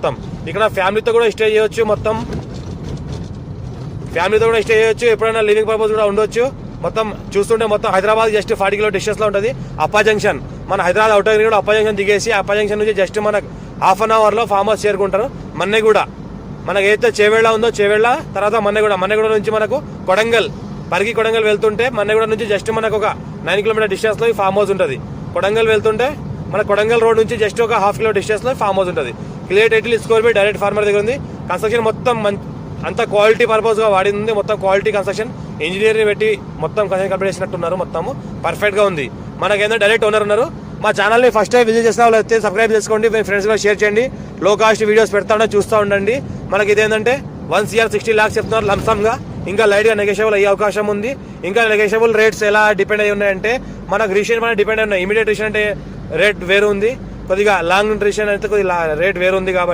మొత్తం ఇక్కడ ఫ్యామిలీతో కూడా స్టే చేయొచ్చు, మొత్తం ఫ్యామిలీతో కూడా స్టే చేయొచ్చు, ఎప్పుడైనా లివింగ్ పర్పస్ కూడా ఉండొచ్చు. మొత్తం చూస్తుంటే మొత్తం హైదరాబాద్ జస్ట్ 40 కిలో డిస్టెన్స్ లో ఉంటుంది. అప్పా జంక్షన్ మన హైదరాబాద్ అవుటర్ రింగ్ రోడ్ అప్పా జంక్షన్ దిగేసి అప్పా జంక్షన్ నుంచి జస్ట్ మనకు హాఫ్ అన్ అవర్ లో ఫామ్ హౌస్ చేరుకుంటారు. మన్నెగూడ మనకి ఏదైతే చేవేళ్ళ ఉందో చేవేళ్ళ తర్వాత మన్నెగూడ నుంచి మనకు కొడంగల్ కొడంగల్ వెళ్తుంటే మన్నెగూడ నుంచి జస్ట్ మనకు ఒక 9 కిలోమీటర్ డిస్టెన్స్ లో ఈ ఫామ్ హౌస్ ఉంటుంది. కొడంగల్ వెళ్తుంటే మన కొడంగల్ రోడ్ నుంచి జస్ట్ ఒక ½ కిలో డిస్టెన్స్ లో ఫామ్ హౌస్ ఉంటుంది. Clear title score by direct farmer దగ్గర ఉంది. కన్స్ట్రక్షన్ మొత్తం అంతా క్వాలిటీ పర్పస్ గా వాడింది. మొత్తం క్వాలిటీ కన్స్ట్రక్షన్ ఇంజనీరింగ్ పెట్టి మొత్తం కన్స్ట్రక్షన్ కంప్లీట్ చేసినట్టున్నారు. మొత్తం పర్ఫెక్ట్ గా ఉంది. మనకేందో డైరెక్ట్ ఓనర్ ఉన్నారు. మా ఛానల్ ని ఫస్ట్ టైం విజిట్ చేసిన వాళ్ళు అయితే సబ్స్క్రైబ్ చేసుకోండి, మీ ఫ్రెండ్స్ కూడా షేర్ చేయండి. లో కాస్ట్ వీడియోస్ పెడతా చూస్తూ ఉండండి. మనకి ఇదేంటంటే 1 CR 60 lakhs చెప్తున్నారు లంసమ్ గా. ఇంకా లైట్ గా నెగోషియబుల్ అయ్యే అవకాశం ఉంది. ఇంకా నెగోషియబుల్ రేట్స్ ఎలా డిపెండ్ అయ్యి ఉన్నాయంటే మనకు రిజిస్ట్రేషన్ పైన డిపెండ్ అయి ఉన్నాయి. ఇమీడియట్ రిజిస్ట్రేషన్ అంటే రేట్ వేరు ఉంది, కొద్దిగా లాంగ్ రిజిస్ట్రేషన్ అయితే కొద్దిగా రేట్ వేరు ఉంది. కాబట్టి